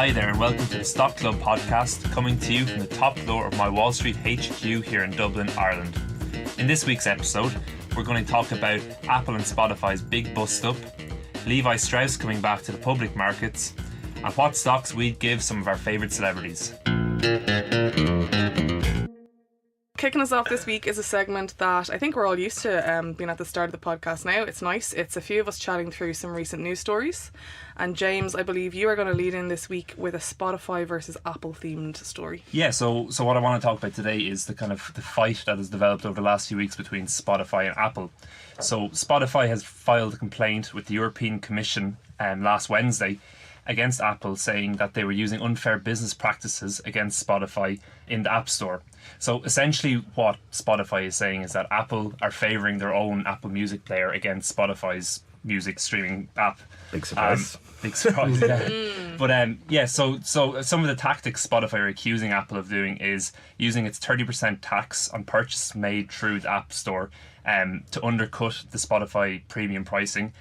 Hi there and welcome to the Stock Club podcast, coming to you from the top floor of MyWallSt HQ here in Dublin, Ireland. In this week's episode, we're going to talk about Apple and Spotify's big bust up, Levi Strauss coming back to the public markets, and what stocks we'd give some of our favourite celebrities. Kicking us off this week is a segment that I think we're all used to being at the start of the podcast now. It's nice. It's a few of us chatting through some recent news stories. And James, I believe you are going to lead in this week with a Spotify versus Apple themed story. Yeah, so what I want to talk about today is the fight that has developed over the last few weeks between Spotify and Apple. So Spotify has filed a complaint with the European Commission last Wednesday against Apple, saying that they were using unfair business practices against Spotify in the App Store. So essentially what Spotify is saying is that Apple are favouring their own Apple Music player against Spotify's music streaming app. Big surprise. Yeah. But so some of the tactics Spotify are accusing Apple of doing is using its 30% tax on purchases made through the App Store to undercut the Spotify premium pricing.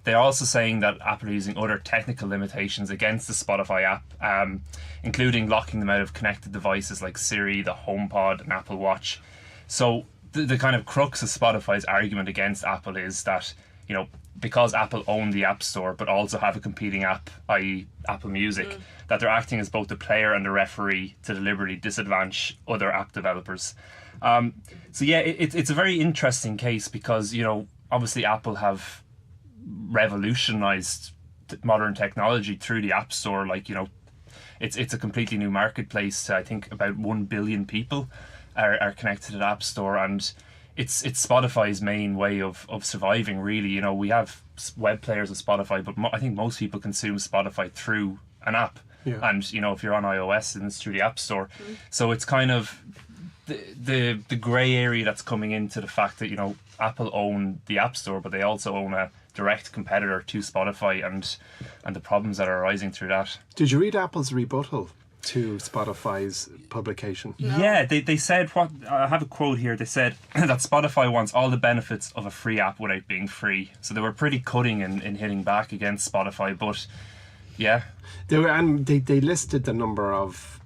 They're also saying that Apple are using other technical limitations against the Spotify app, including locking them out of connected devices like Siri, the HomePod, and Apple Watch. So the kind of crux of Spotify's argument against Apple is that, you know, because Apple own the App Store but also have a competing app, i.e. Apple Music, that they're acting as both the player and the referee to deliberately disadvantage other app developers. It's a very interesting case because, you know, obviously Apple have revolutionized modern technology through the App Store. Like, you know, it's a completely new marketplace. I think about 1 billion people are connected to the App Store, and it's Spotify's main way of surviving, really. You know, we have web players of Spotify, but I think most people consume Spotify through an app. Yeah. And, you know, if you're on iOS, then it's through the App Store. So it's kind of the grey area that's coming into the fact that, you know, Apple own the App Store, but they also own a direct competitor to Spotify, and the problems that are arising through that. Did you read Apple's rebuttal to Spotify's publication? No. Yeah, they said, what I have a quote here. They said that Spotify wants all the benefits of a free app without being free. So they were pretty cutting in hitting back against Spotify, but yeah. They listed the number of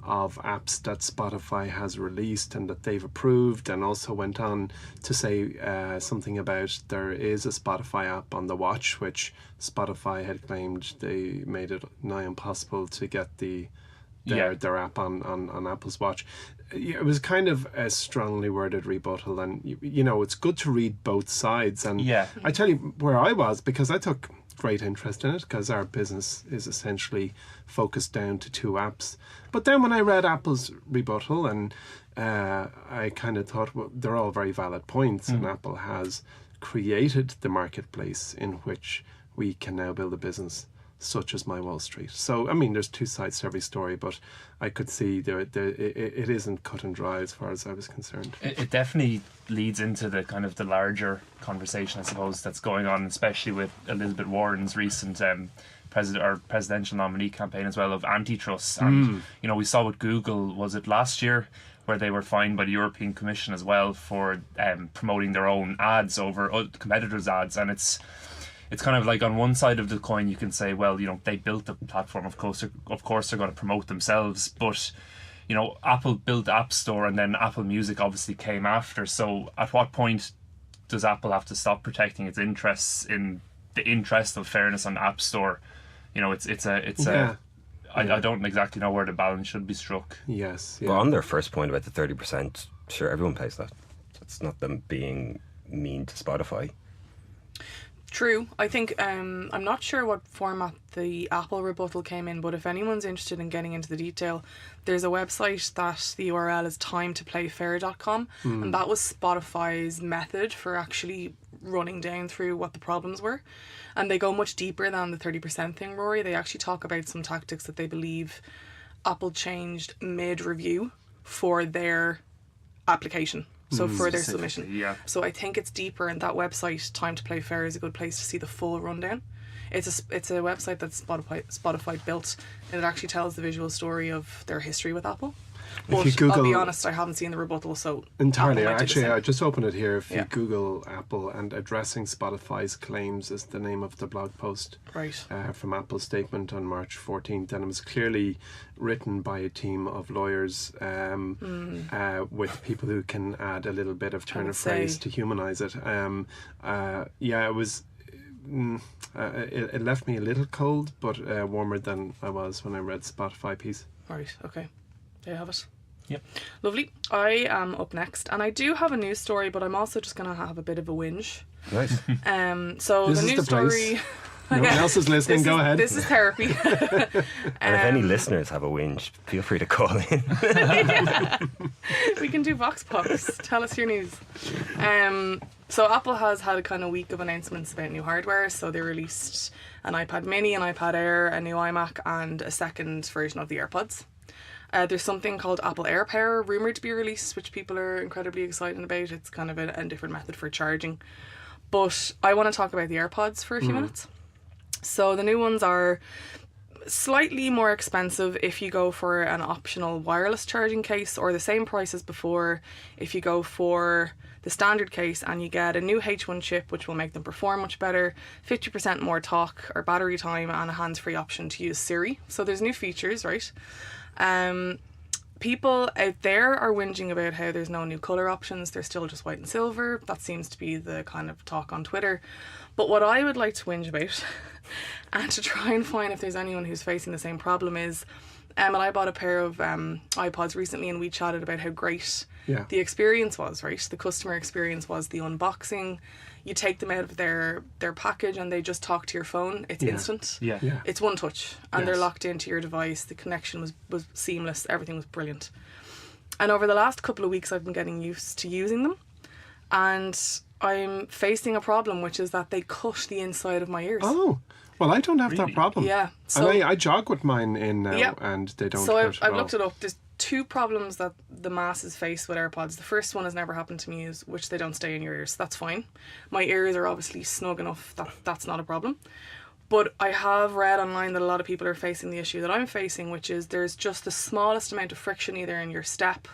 apps that Spotify has released and that they've approved, and also went on to say something about there is a Spotify app on the watch, which Spotify had claimed they made it nigh impossible to get their app on Apple's watch. It was kind of a strongly worded rebuttal, and you know, it's good to read both sides. And yeah. I tell you where I was, because I took great interest in it, because our business is essentially focused down to 2 apps. But then when I read Apple's rebuttal, and I kind of thought, well, they're all very valid points, and Apple has created the marketplace in which we can now build a business such as MyWallSt. So, I mean, there's 2 sides to every story, but I could see it isn't cut and dry as far as I was concerned. It definitely leads into the kind of the larger conversation, I suppose, that's going on, especially with Elizabeth Warren's recent presidential nominee campaign as well, of antitrust. And you know, we saw with Google, was it last year, where they were fined by the European Commission as well for promoting their own ads over competitors' ads. And it's kind of like, on one side of the coin you can say, well, you know, they built the platform, of course they're going to promote themselves, but, you know, Apple built the App Store, and then Apple Music obviously came after. So at what point does Apple have to stop protecting its interests in the interest of fairness on the App Store? You know, I don't exactly know where the balance should be struck. Yes. But on their first point about the 30%, sure, everyone pays that. That's not them being mean to Spotify. True. I think I'm not sure what format the Apple rebuttal came in, but if anyone's interested in getting into the detail, there's a website that the URL is timetoplayfair.com, and that was Spotify's method for actually running down through what the problems were. And they go much deeper than the 30% thing, Rory. They actually talk about some tactics that they believe Apple changed mid-review for their application. So for their submission. Yeah. So I think it's deeper, and that website, Time to Play Fair, is a good place to see the full rundown. It's a website that Spotify built, and it actually tells the visual story of their history with Apple. But you Google, I'll be honest, I haven't seen the rebuttal, so entirely. Apple might do the Actually, same. I just opened it here. If Yeah. you Google Apple and addressing Spotify's claims is the name of the blog post Right. from Apple's statement on March 14th, and it was clearly written by a team of lawyers with people who can add a little bit of turn of phrase to humanize it. Yeah, it was. It left me a little cold, but warmer than I was when I read Spotify piece. Right, okay. There you have it. Yep. Lovely. I am up next, and I do have a news story, but I'm also just going to have a bit of a whinge. Nice. So This the is news the place. story. No one else is listening. Go ahead. This is therapy. And if any listeners have a whinge, feel free to call in. We can do Vox Pops. Tell us your news. So Apple has had a kind of week of announcements about new hardware. So they released an iPad mini, an iPad Air, a new iMac, and a second version of the AirPods. There's something called Apple AirPower rumoured to be released, which people are incredibly excited about. It's kind of a different method for charging. But I want to talk about the AirPods for a few minutes. So the new ones are slightly more expensive if you go for an optional wireless charging case, or the same price as before if you go for the standard case, and you get a new H1 chip which will make them perform much better, 50% more talk or battery time, and a hands-free option to use Siri. So there's new features, right? People out there are whinging about how there's no new colour options, they're still just white and silver. That seems to be the kind of talk on Twitter. But what I would like to whinge about and to try and find if there's anyone who's facing the same problem is, and I bought a pair of iPods recently, and we chatted about how great the experience was, right? The customer experience was the unboxing. You take them out of their package and they just talk to your phone. It's instant. Yeah. It's one touch and they're locked into your device. The connection was seamless. Everything was brilliant. And over the last couple of weeks I've been getting used to using them, and I'm facing a problem, which is that they cut the inside of my ears. Oh, well, I don't have that problem. Yeah. So and I jog with mine in now, and they don't So hurt I've at looked all. it up. There's two problems that the masses face with AirPods. The first one has never happened to me, is which they don't stay in your ears. That's fine. My ears are obviously snug enough that that's not a problem. But I have read online that a lot of people are facing the issue that I'm facing, which is there's just the smallest amount of friction either in your step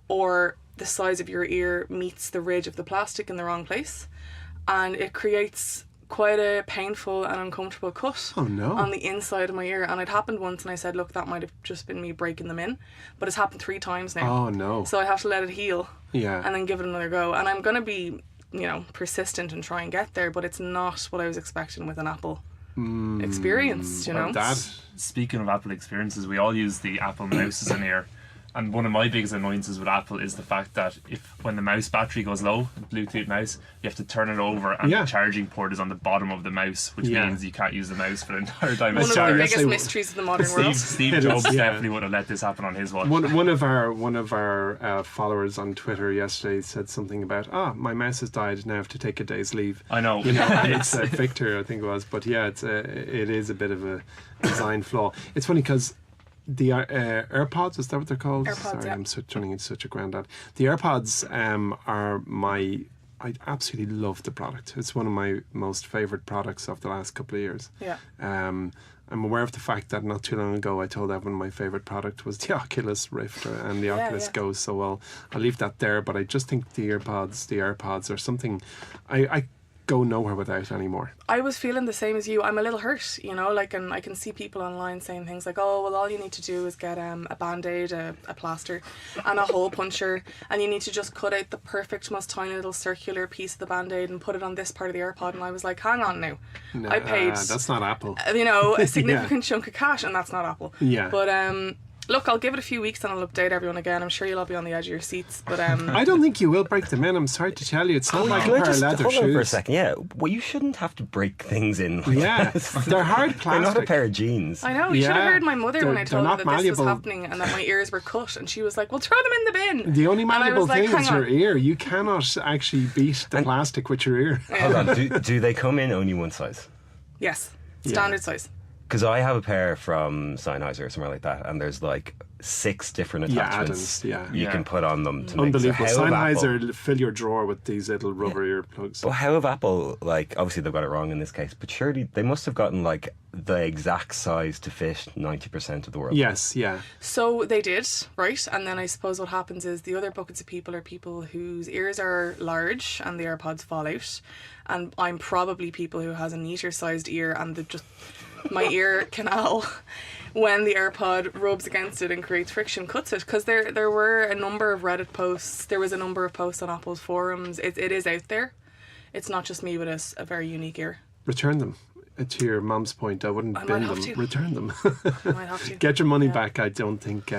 or the size of your ear meets the ridge of the plastic in the wrong place, and it creates quite a painful and uncomfortable cut on the inside of my ear. And it happened once, and I said, look, that might have just been me breaking them in, but it's happened 3 times now. Oh no. So I have to let it heal Yeah. and then give it another go, and I'm going to be persistent and try and get there, but it's not what I was expecting with an Apple experience, you know. Speaking of Apple experiences, we all use the Apple mouses in here. And one of my biggest annoyances with Apple is the fact that when the mouse battery goes low, Bluetooth mouse, you have to turn it over, and the charging port is on the bottom of the mouse, which means you can't use the mouse for the entire time. One of the biggest mysteries of the modern world. Steve Jobs definitely would have let this happen on his watch. One of our followers on Twitter yesterday said something about, my mouse has died, now I have to take a day's leave. I know. And it's Victor, I think it was, but yeah, it is a bit of a design flaw. It's funny because the AirPods, is that what they're called? AirPods, Sorry, I'm turning into such a granddad. The AirPods I absolutely love the product. It's one of my most favourite products of the last couple of years. Yeah. I'm aware of the fact that not too long ago I told everyone my favourite product was the Oculus Rift and the Oculus Go, so I'll leave that there, but I just think the AirPods are something I go nowhere without anymore. I was feeling the same as you. I'm a little hurt, and I can see people online saying things like, oh, well, all you need to do is get a Band-Aid, a plaster, and a hole puncher, and you need to just cut out the perfect, most tiny little circular piece of the Band-Aid and put it on this part of the AirPod. And I was like, hang on now. I paid... that's not Apple. a significant chunk of cash, and that's not Apple. Yeah. But, look, I'll give it a few weeks and I'll update everyone again. I'm sure you'll all be on the edge of your seats, but I don't think you will break them in. I'm sorry to tell you, it's not like a pair of leather hold shoes. on for a second. Yeah, well, you shouldn't have to break things in. Like Yeah, they're hard plastic. They're not a pair of jeans. I know, you should have heard my mother when I told her not that malleable. this was happening and that my ears were cut, and she was like, well, throw them in the bin. The only And I malleable was like, thing is hang your on. ear. You cannot actually beat the plastic with your ear. Hold on, do they come in only one size? Yes, standard size. Because I have a pair from Sennheiser or somewhere like that, and there's like 6 different attachments you can put on them to make Unbelievable. so Sennheiser fill your drawer with these little rubber earplugs. But how have Apple, like, obviously they've got it wrong in this case, but surely they must have gotten like the exact size to fit 90% of the world. Yes, yeah. So they did, right? And then I suppose what happens is the other buckets of people are people whose ears are large and the AirPods fall out. And I'm probably people who has a neater sized ear and my ear canal, when the AirPod rubs against it and creates friction, cuts it. Because there were a number of Reddit posts, there was a number of posts on Apple's forums. It is out there. It's not just me with a very unique ear. Return them. To your mum's point, I wouldn't bin them. Return them. I might have to. Get your money back. I don't think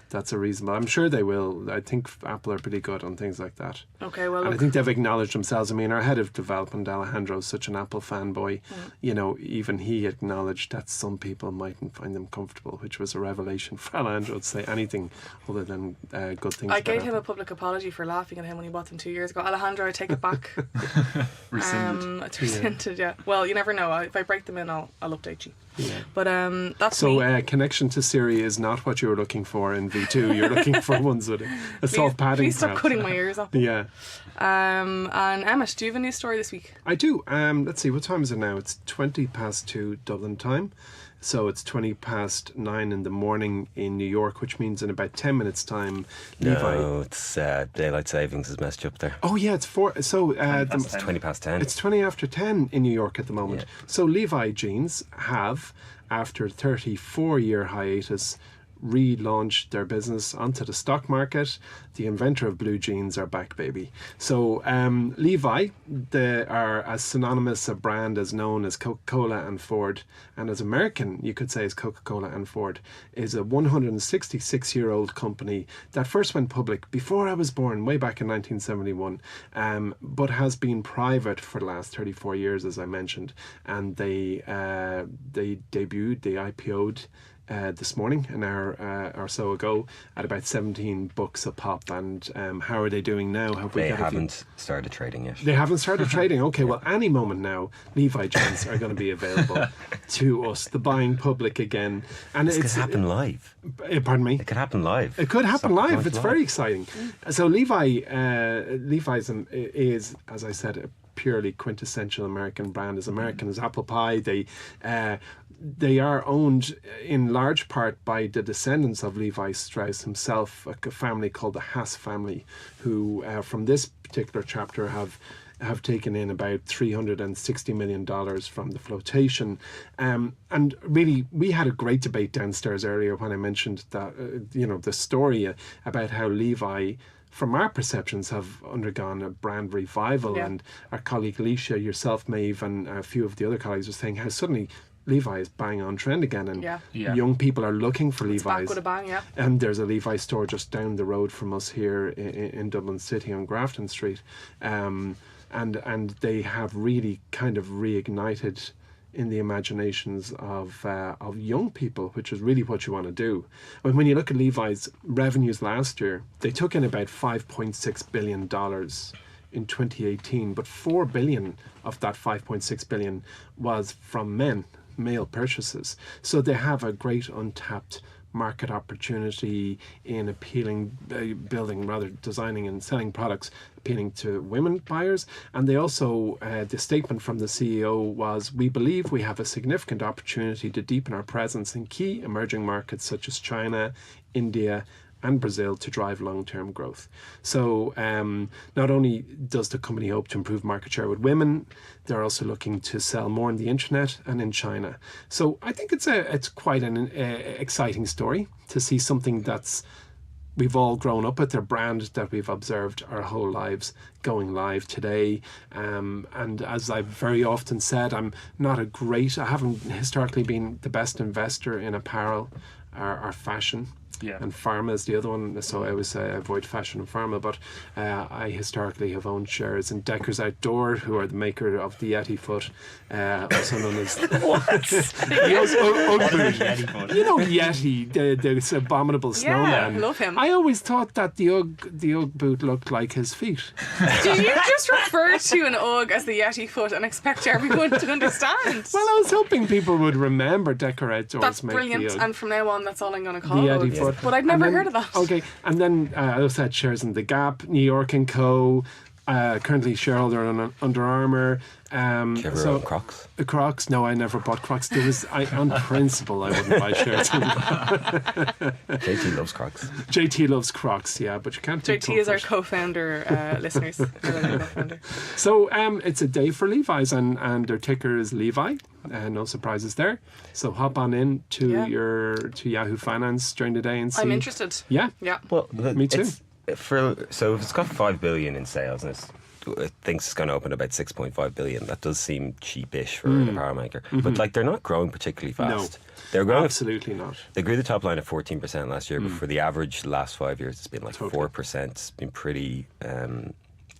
that's a reason, but I'm sure they will. I think Apple are pretty good on things like that. Okay, well, and I think they've acknowledged themselves. I mean, our head of development, Alejandro, is such an Apple fanboy. You know, even he acknowledged that some people mightn't find them comfortable, which was a revelation for Alejandro to say anything other than good things. I gave him a public apology for laughing at him when he bought them 2 years ago. Alejandro, I take it back. Rescinded. It's rescinded, yeah. Well, you never know. If I break them in, I'll update you. Yeah. But that's so connection to Siri is not what you were looking for in V2. You're looking for ones with a soft padding. Please stop cutting my ears off. Yeah. And Emmett, do you have a news story this week? I do. Let's see, what time is it now? It's 2:20 Dublin time. So it's 9:20 in the morning in New York, which means in about 10 minutes' time, Levi. No, it's daylight savings is messed you up there. Oh yeah, it's 4. So it's 10:20. It's 20 after 10 in New York at the moment. Yeah. So Levi jeans have, after a 34-year hiatus, relaunched their business onto the stock market. The inventor of blue jeans are back, baby. So Levi, they are as synonymous a brand as known as Coca-Cola and Ford, and as American you could say as Coca-Cola and Ford, is a 166-year-old company that first went public before I was born, way back in 1971, but has been private for the last 34 years, as I mentioned. And they debuted, they IPO'd this morning, an hour or so ago, at about 17 bucks a pop. And how are they doing now? They haven't started trading yet. They haven't started trading. Okay, well, any moment now, Levi jeans are going to be available to us, the buying public again. And This could happen live. Pardon me? It could happen live. It could happen live. It's very exciting. So Levi's is, as I said, a purely quintessential American brand, as American as apple pie. They are owned in large part by the descendants of Levi Strauss himself, a family called the Haas family, who from this particular chapter have taken in about $360 million from the flotation. And really, we had a great debate downstairs earlier when I mentioned that, the story about how Levi, from our perceptions, have undergone a brand revival. Yeah. And our colleague Alicia, yourself, Maeve, and a few of the other colleagues were saying how suddenly Levi is bang on trend again, and young people are looking for Levi's. Back with a bang, yeah. And there's a Levi store just down the road from us here in Dublin City on Grafton Street, and they have really kind of reignited in the imaginations of young people, which is really what you want to do. I mean, when you look at Levi's revenues last year, they took in about $5.6 billion in 2018, but $4 billion of that $5.6 billion was from male purchases. So they have a great untapped market opportunity in designing and selling products appealing to women buyers. And they also, the statement from the CEO was, "We believe we have a significant opportunity to deepen our presence in key emerging markets such as China, India, and Brazil to drive long-term growth." So not only does the company hope to improve market share with women, they're also looking to sell more on the internet and in China. So I think it's quite an exciting story to see something that's we've all grown up with, their brand that we've observed our whole lives going live today. And as I've very often said, I haven't historically been the best investor in apparel. are fashion. Yeah. And pharma is the other one, so I always say I avoid fashion and pharma, but I historically have owned shares in Decker's Outdoor, who are the maker of the Yeti foot, also known as the Ugg boot. You know Yeti, this abominable snowman. Yeah, love him. I always thought that the Ugg boot looked like his feet. Do you just refer to an Ugg as the Yeti foot and expect everyone to understand? Well, I was hoping people would remember Decker Outdoors. That's make brilliant, the Ugg. and from now on, that's all I'm going to call The Uggs. Yeti foot. But I'd never heard of that. Okay, and then I also had shares in The Gap, New York and Co. Currently shareholder on Under Armour. Did you ever own Crocs? Crocs? No, I never bought Crocs. On principle, I wouldn't buy shares in JT loves Crocs. JT loves Crocs, yeah, but you can't. JT is our co-founder, listeners. Co-founder. So it's a day for Levi's, and their ticker is Levi. No surprises there. So hop on in to to Yahoo Finance during the day and see. I'm interested. Yeah. Well, Me too. So if it's got 5 billion in sales and it thinks it's going to open about 6.5 billion, that does seem cheapish for a power maker. But like, they're not growing particularly fast. They're growing Absolutely not. They grew the top line at 14% last year, but for the average last 5 years, it's been like 4%. It's been pretty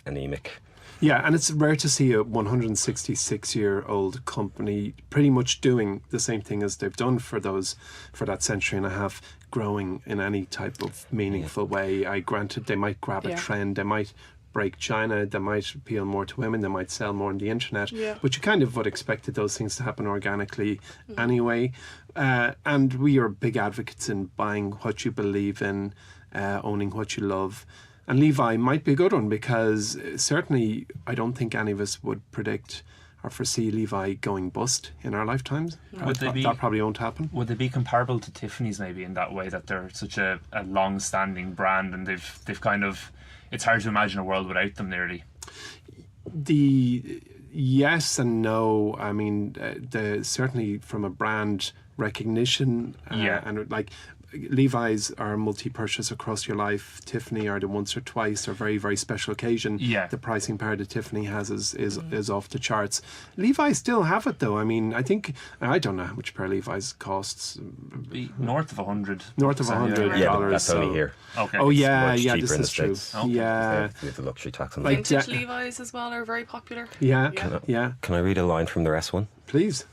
anemic. Yeah, and it's rare to see a 166-year-old company pretty much doing the same thing as they've done for that century and a half, growing in any type of meaningful way. Granted, they might grab a trend, they might break China, they might appeal more to women, they might sell more on the internet, but you kind of would expected those things to happen organically anyway. And we are big advocates in buying what you believe in, owning what you love. And Levi might be a good one, because certainly I don't think any of us would predict or foresee Levi going bust in our lifetimes. That probably won't happen. Would they be comparable to Tiffany's maybe in that way, that they're such a long-standing brand, and they've kind of, it's hard to imagine a world without them nearly? The yes and no. I mean, certainly from a brand recognition, and like, Levi's are multi-purchase across your life. Tiffany are the once or twice or very, very special occasion. The pricing power that Tiffany has is off the charts. Levi still have it though. I mean, I don't know how much pair of Levi's costs. North of $100. North of $100. Yeah, but that's only here. Okay. Oh yeah, Much yeah. cheaper This in is the true. States. Okay. Yeah. With the luxury tax on Like, that. Vintage Levi's as well are very popular. Yeah. Yeah. Can I read a line from the rest one? Please.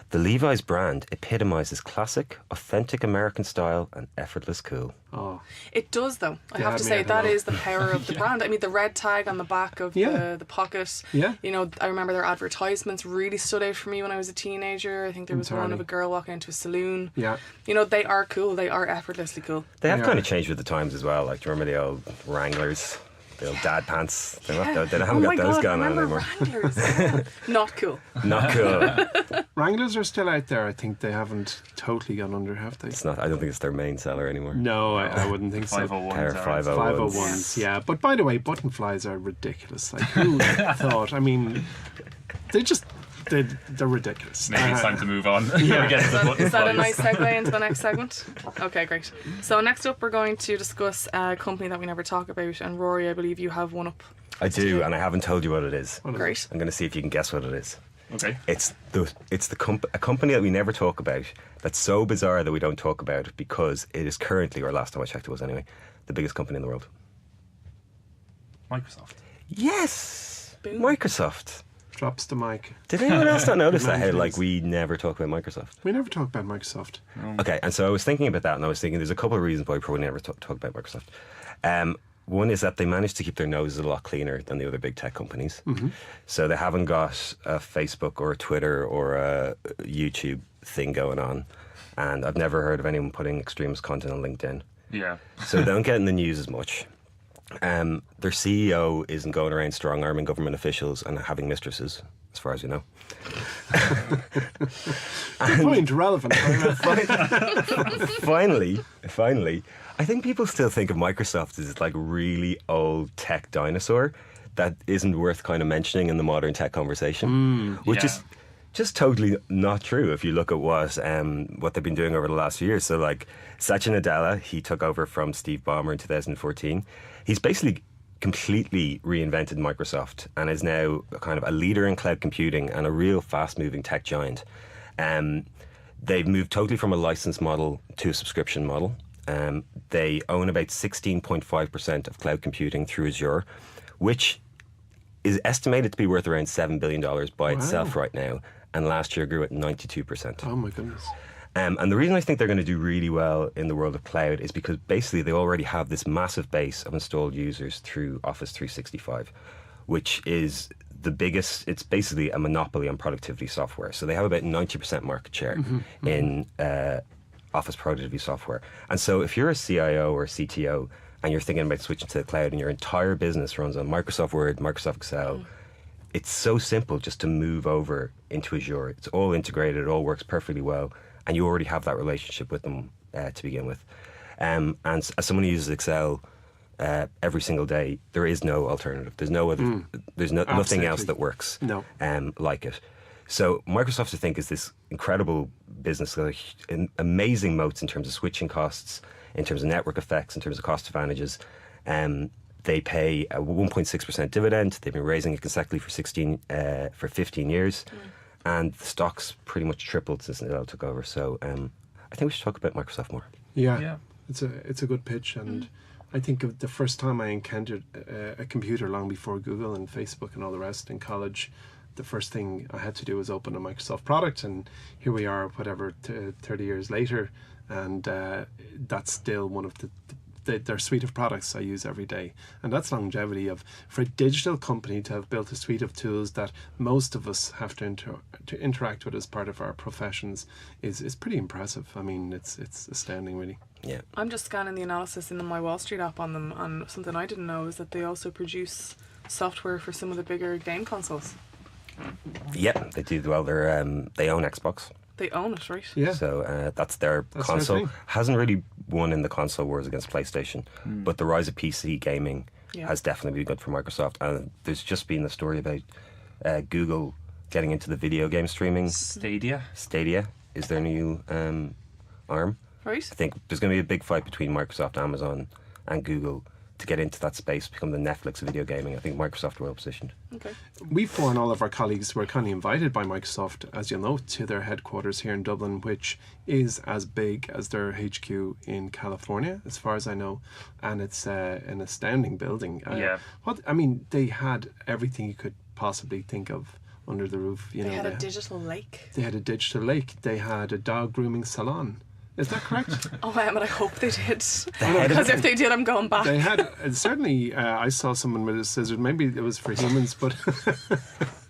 The Levi's brand epitomizes classic, authentic American style and effortless cool. Oh. It does, though. I Yeah, have to I say, mean, I that don't know. is the power of the brand. I mean, the red tag on the back of the pocket. Yeah. You know, I remember their advertisements really stood out for me when I was a teenager. I think there was one of a girl walking into a saloon. Yeah. You know, they are cool. They are effortlessly cool. They have Yeah. kind of changed with the times as well. Like, do you remember the old Wranglers? The old dad pants? They haven't got those going on anymore. Wranglers. Yeah. Not cool. Not cool. Wranglers are still out there. I think they haven't totally gone under, have they? It's not. I don't think it's their main seller anymore. No, I wouldn't think so. 501s. Pair of 501s. 501s, yeah. But by the way, button flies are ridiculous. Like, who thought? I mean, they're ridiculous. Maybe it's time to move on. Yeah. We're getting to the button Is that a flies. nice segue into the next segment? Okay, great. So next up, we're going to discuss a company that we never talk about. And Rory, I believe you have one up. I do, and I haven't told you what it is. Great. I'm going to see if you can guess what it is. Okay. It's a company that we never talk about, that's so bizarre that we don't talk about it, because it is currently, or last time I checked it was anyway, the biggest company in the world. Microsoft. Yes! Boom. Microsoft. Drops the mic. Did anyone else not notice that? How, Please. like, we never talk about Microsoft? We never talk about Microsoft. Okay, and so I was thinking about that, and I was thinking there's a couple of reasons why we probably never talk about Microsoft. One is that they managed to keep their noses a lot cleaner than the other big tech companies. Mm-hmm. So they haven't got a Facebook or a Twitter or a YouTube thing going on. And I've never heard of anyone putting extremist content on LinkedIn. Yeah. So they don't get in the news as much. Their CEO isn't going around strong-arming government officials and having mistresses, as far as you know. Good point, relevant. Finally, I think people still think of Microsoft as like really old tech dinosaur that isn't worth kind of mentioning in the modern tech conversation, which is just totally not true if you look at what they've been doing over the last few years. So like Satya Nadella, he took over from Steve Ballmer in 2014. He's basically completely reinvented Microsoft and is now kind of a leader in cloud computing and a real fast-moving tech giant. They've moved totally from a license model to a subscription model. They own about 16.5% of cloud computing through Azure, which is estimated to be worth around $7 billion by itself right now. And last year grew at 92%. Oh my goodness. And the reason I think they're going to do really well in the world of cloud is because basically they already have this massive base of installed users through Office 365, which is the biggest. It's basically a monopoly on productivity software. So they have about 90% market share in Office productivity software. And so if you're a CIO or a CTO and you're thinking about switching to the cloud and your entire business runs on Microsoft Word, Microsoft Excel, it's so simple just to move over into Azure. It's all integrated, it all works perfectly well, and you already have that relationship with them to begin with. And as someone who uses Excel every single day, there is no alternative. There's no other. There's nothing else that works like it. So Microsoft, I think, is this incredible business with amazing moats in terms of switching costs, in terms of network effects, in terms of cost advantages. They pay a 1.6% dividend. They've been raising it consecutively for 15 years. And the stock's pretty much tripled since Nadella took over. So I think we should talk about Microsoft more. Yeah. It's a good pitch. And I think of the first time I encountered a computer long before Google and Facebook and all the rest in college, the first thing I had to do was open a Microsoft product. And here we are, 30 years later. And that's still one of their suite of products I use every day. And that's longevity for a digital company to have built a suite of tools that most of us have to interact with as part of our professions is pretty impressive. I mean, it's astounding, really. Yeah. I'm just scanning the analysis in the MyWallSt app on them, and something I didn't know is that they also produce software for some of the bigger game consoles. Yeah, they do well. They own Xbox. They own it, right? Yeah. So that's their console. their thing. Hasn't really won in the console wars against PlayStation, but the rise of PC gaming has definitely been good for Microsoft. And there's just been a story about Google getting into the video game streaming. Stadia is their new arm. Right. I think there's going to be a big fight between Microsoft, Amazon, and Google to get into that space, become the Netflix of video gaming. I think Microsoft are well positioned. Okay. We've and all of our colleagues were kindly invited by Microsoft, as you'll know, to their headquarters here in Dublin, which is as big as their HQ in California, as far as I know, and it's an astounding building. They had everything you could possibly think of under the roof. They had a digital lake. They had a digital lake. They had a dog grooming salon. Is that correct? Oh, but I hope they did. Because if they did, I'm going back. They had, certainly, I saw someone with a scissors. Maybe it was for humans, but...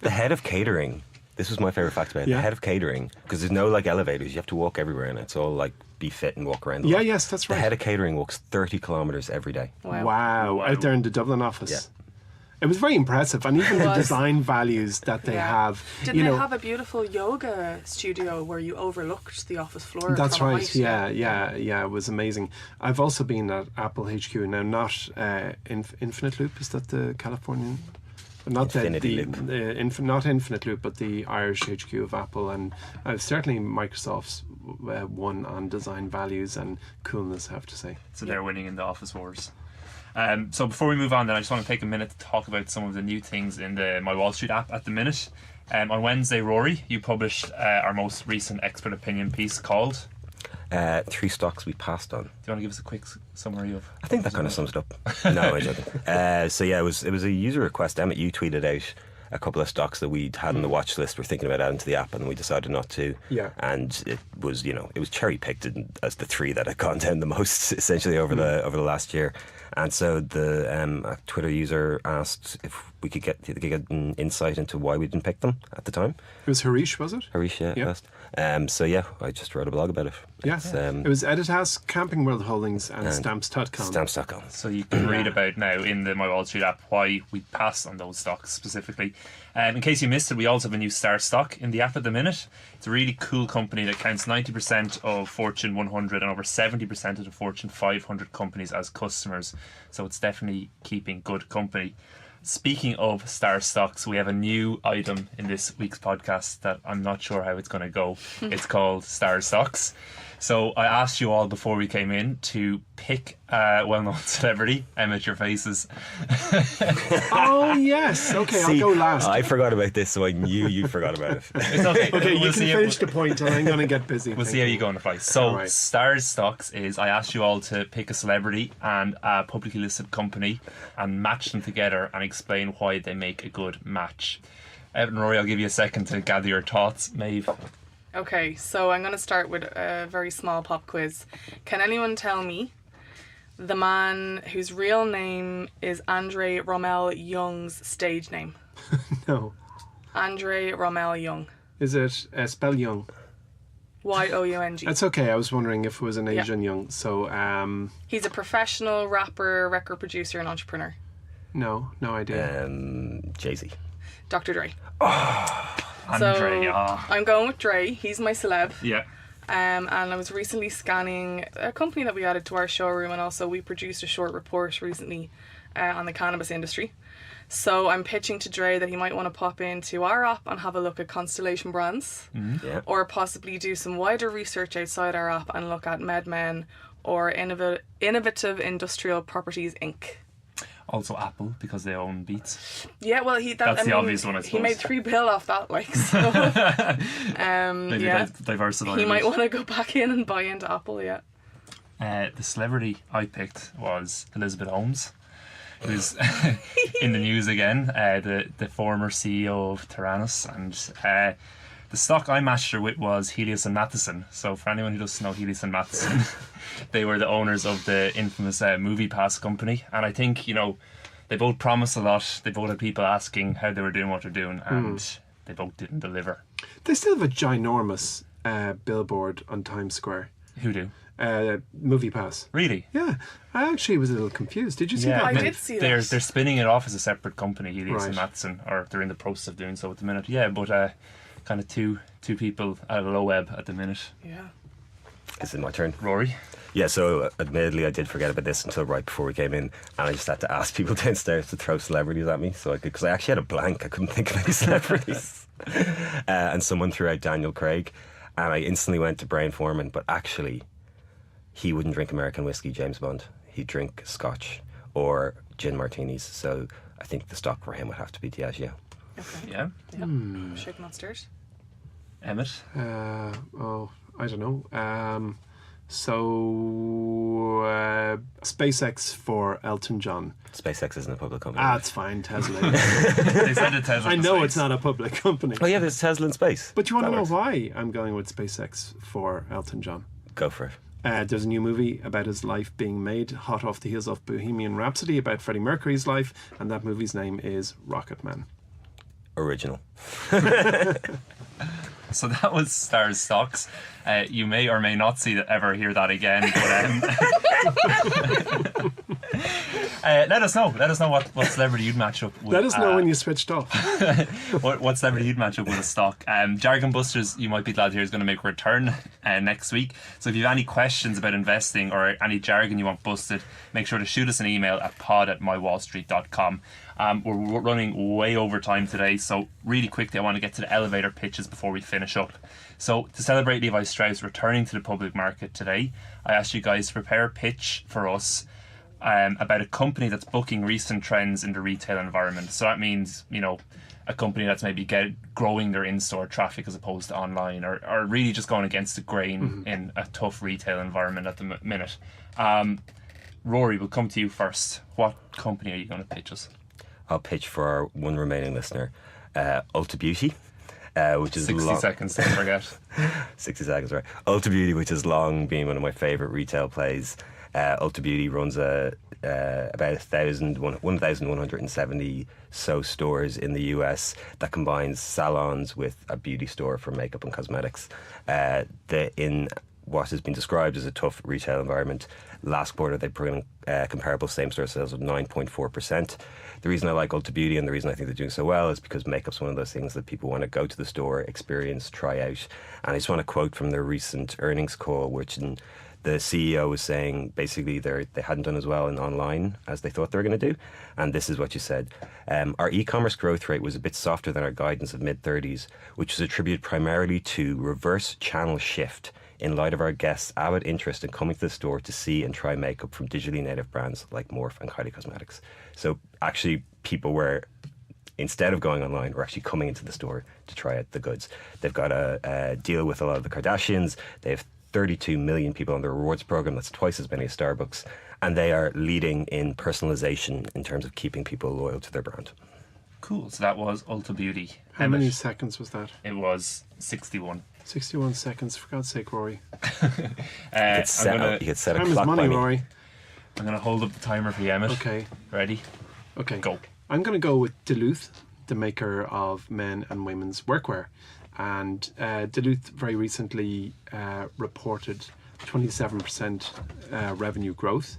The head of catering, this was my favourite fact about it. The head of catering, because there's no elevators, you have to walk everywhere and it's all be fit and walk around. Yes, that's right. The head of catering walks 30 kilometres every day. Wow. Out there in the Dublin office. Yeah. It was very impressive, and even the design values that they have. Didn't they have a beautiful yoga studio where you overlooked the office floor? That's from right. height? Yeah. It was amazing. I've also been at Apple HQ now, not Infinite Loop. Is that the Californian? Not Loop. Not Infinite Loop, but the Irish HQ of Apple, and certainly Microsoft's won on design values and coolness, I have to say. So they're winning in the office wars. So before we move on, then I just want to take a minute to talk about some of the new things in the MyWallSt app at the minute. On Wednesday, Rory, you published our most recent expert opinion piece called 3 stocks we passed on. Do you want to give us a quick summary of? I think that kind of sums it up. No, I'm joking. It was a user request. Emmett, you tweeted out a couple of stocks that we'd had on the watch list. We're thinking about adding to the app, and we decided not to. Yeah. And it was cherry picked as the 3 that had gone down the most, essentially over the last year. And so the Twitter user asked if we could get an insight into why we didn't pick them at the time. It was Harish, was it? Harish, asked. I just wrote a blog about it. It was Editas, Camping World Holdings, and Stamps.com. Stamps.com. So you can read about now in the MyWallSt app why we passed on those stocks specifically. In case you missed it, we also have a new star stock in the app at the minute. It's a really cool company that counts 90% of Fortune 100 and over 70% of the Fortune 500 companies as customers. So it's definitely keeping good company. Speaking of star stocks, we have a new item in this week's podcast that I'm not sure how it's going to go. It's called Star Stocks. So I asked you all before we came in to pick a well-known celebrity. Emmett, your faces. Oh, yes. Okay, See, I'll go last. I forgot about this, so I knew you forgot about it. It's okay. Okay, you We'll can see finish the point and I'm going to get busy. We'll Thank see how you. you go on the flight. So, All right. Stars Stocks is I asked you all to pick a celebrity and a publicly listed company and match them together and explain why they make a good match. Evan and Rory, I'll give you a second to gather your thoughts. Maeve. Okay, so I'm going to start with a very small pop quiz. Can anyone tell me the man whose real name is Andre Rommel Young's stage name? No. Andre Rommel Young. Is it spell Young? Young. That's okay. I was wondering if it was an Yeah. Asian Young. So, He's a professional rapper, record producer, and entrepreneur. no idea. Jay-Z. Dr. Dre. Andre. I'm going with Dre. He's my celeb. Yeah. And I was recently scanning a company that we added to our showroom, and also we produced a short report recently on the cannabis industry. So I'm pitching to Dre that he might want to pop into our app and have a look at Constellation Brands, Yeah. or possibly do some wider research outside our app and look at MedMen or Innovative Industrial Properties Inc. Also Apple, because they own Beats. Yeah, well, That's the obvious one, I He suppose. made $3 billion off that, like, so. Maybe Yeah. diversify. He a might bit. want to go back in and buy into Apple, yeah. The celebrity I picked was Elizabeth Holmes, who's in the news again. The former CEO of Tyrannus, and the stock I matched her with was Helios and Matheson. So for anyone who doesn't know Helios and Matheson, they were the owners of the infamous Movie Pass company, and I think they both promised a lot. They both had people asking how they were doing what they're doing, and they both didn't deliver. They still have a ginormous billboard on Times Square. Who do? Movie Pass. Really? Yeah, I actually was a little confused. Did you see Yeah, that? I they- did see they're, that. They're spinning it off as a separate company, Helios and Right. Matheson, or they're in the process of doing so at the minute. Yeah, but kind of two people out of the low web at the minute. Yeah. Is it my turn? Rory? Yeah, so admittedly I did forget about this until right before we came in, and I just had to ask people downstairs to throw celebrities at me, so I could, because I actually had a blank. I couldn't think of any celebrities. And someone threw out Daniel Craig, and I instantly went to Brian Foreman, but actually he wouldn't drink American whiskey, James Bond. He'd drink Scotch or gin martinis, so I think the stock for him would have to be Diageo. Okay. Yeah. Yeah. Shaking not stirred. Emmett? I don't know. So SpaceX for Elton John. SpaceX isn't a public company. It's fine, Tesla. They said the Tesla. I for know space. it's not a public company. Oh yeah, there's Tesla in space. But you want to That know works. why I'm going with SpaceX for Elton John? Go for it. There's a new movie about his life being made, hot off the heels of Bohemian Rhapsody, about Freddie Mercury's life, and that movie's name is Rocket Man. Original. So that was Stars Stocks. You may or may not ever hear that again. But let us know. Let us know what celebrity you'd match up with. Let us know when you switched off. what celebrity you'd match up with a stock. Jargon Busters, you might be glad to hear, is going to make a return next week. So if you have any questions about investing or any jargon you want busted, make sure to shoot us an email at pod@mywallstreet.com. We're running way over time today, so really quickly I want to get to the elevator pitches before we finish up. So to celebrate Levi Strauss returning to the public market today, I asked you guys to prepare a pitch for us about a company that's booking recent trends in the retail environment. So that means, a company that's maybe growing their in-store traffic as opposed to online, or really just going against the grain in a tough retail environment at the minute. Rory, we'll come to you first. What company are you going to pitch us? I'll pitch for our one remaining listener, Ulta Beauty, which is 60 seconds, don't forget. 60 seconds, right? Ulta Beauty, which has long been one of my favourite retail plays. Ulta Beauty runs about 1,170 so stores in the US that combines salons with a beauty store for makeup and cosmetics. In what has been described as a tough retail environment, last quarter they put in comparable same-store sales of 9.4%. The reason I like Ulta Beauty and the reason I think they're doing so well is because makeup's one of those things that people want to go to the store, experience, try out. And I just want to quote from their recent earnings call, which the CEO was saying basically they hadn't done as well in online as they thought they were going to do. And this is what you said. Our e-commerce growth rate was a bit softer than our guidance of mid-30s, which was attributed primarily to reverse channel shift in light of our guests' avid interest in coming to the store to see and try makeup from digitally native brands like Morphe and Kylie Cosmetics. So actually people were, instead of going online, were actually coming into the store to try out the goods. They've got a deal with a lot of the Kardashians. They have 32 million people on the rewards program. That's twice as many as Starbucks. And they are leading in personalization in terms of keeping people loyal to their brand. Cool. So that was Ulta Beauty. How many seconds was that? It was 61. 61 seconds, for God's sake, Rory. You could set a Time is clock money, by me. Rory. I'm going to hold up the timer for you, Emmett. Okay. Ready? Okay. Go. I'm going to go with Duluth, the maker of men and women's workwear. And Duluth very recently reported 27% revenue growth,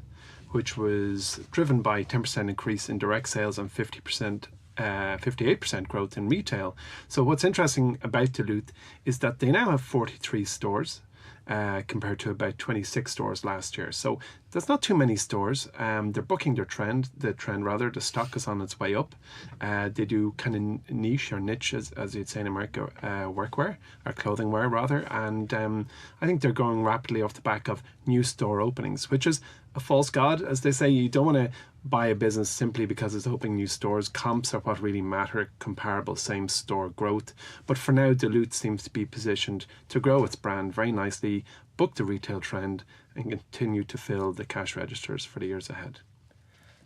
which was driven by 10% increase in direct sales and 58% growth in retail. So what's interesting about Duluth is that they now have 43 stores compared to about 26 stores last year. So there's not too many stores. They're booking the trend. The stock is on its way up. They do kind of niche or niche, as you'd say in America, workwear or clothing wear rather. And I think they're growing rapidly off the back of new store openings, which is a false god, as they say. You don't want to buy a business simply because it's opening new stores. Comps are what really matter, comparable same store growth. But for now, Duluth seems to be positioned to grow its brand very nicely, book the retail trend, and continue to fill the cash registers for the years ahead.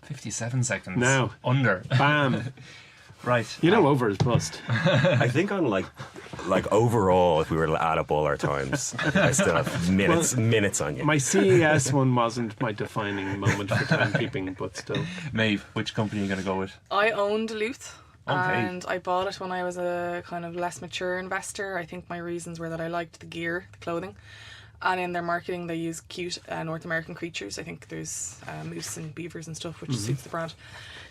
57 seconds. Now. Under. Bam. Right. Over is bust. I think on like overall, if we were to add up all our times, I still have minutes on you. My CES one wasn't my defining moment for timekeeping, but still. Maeve, which company are you going to go with? I own Duluth. Okay. And I bought it when I was a kind of less mature investor. I think my reasons were that I liked the gear, the clothing. And in their marketing, they use cute North American creatures. I think there's moose and beavers and stuff, which suits the brand.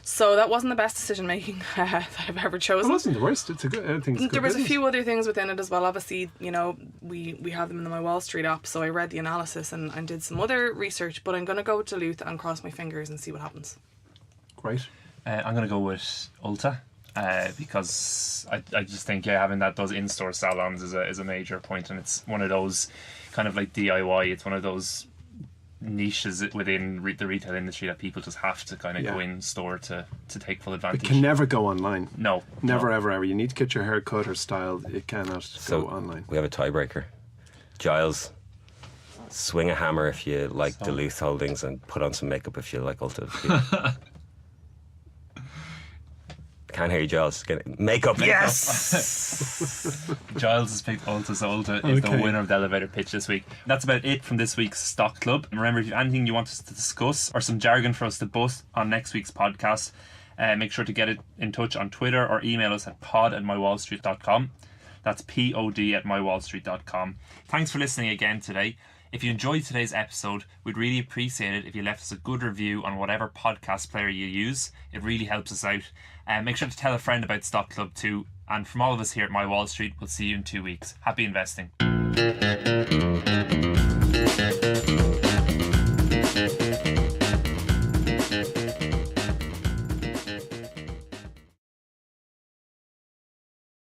So that wasn't the best decision making that I've ever chosen. It wasn't the worst. It's a good. I think it's good There was business. a few other things within it as well. Obviously, we have them in the MyWallSt app, so I read the analysis and did some other research. But I'm going to go with Duluth and cross my fingers and see what happens. Great. I'm going to go with Ulta. Because I just think having those in-store salons is a major point, and it's one of those kind of like DIY. It's one of those niches within the retail industry that people just have to kind of go in store to take full advantage. It can never go online. No, never ever. You need to get your hair cut or styled. It cannot go online. We have a tiebreaker. Giles, swing a hammer if you like Duluth Holdings, and put on some makeup if you like Ulta. Can't hear you, Giles. Makeup. Yes! Giles has picked Ulta, so Ulta is the winner of the elevator pitch this week. That's about it from this week's Stock Club. And remember, if you have anything you want us to discuss or some jargon for us to bust on next week's podcast, make sure to get it in touch on Twitter or email us at pod@mywallstreet.com. That's pod@mywallstreet.com. Thanks for listening again today. If you enjoyed today's episode, we'd really appreciate it if you left us a good review on whatever podcast player you use. It really helps us out. Make sure to tell a friend about Stock Club too. And from all of us here at MyWallSt, we'll see you in 2 weeks. Happy investing.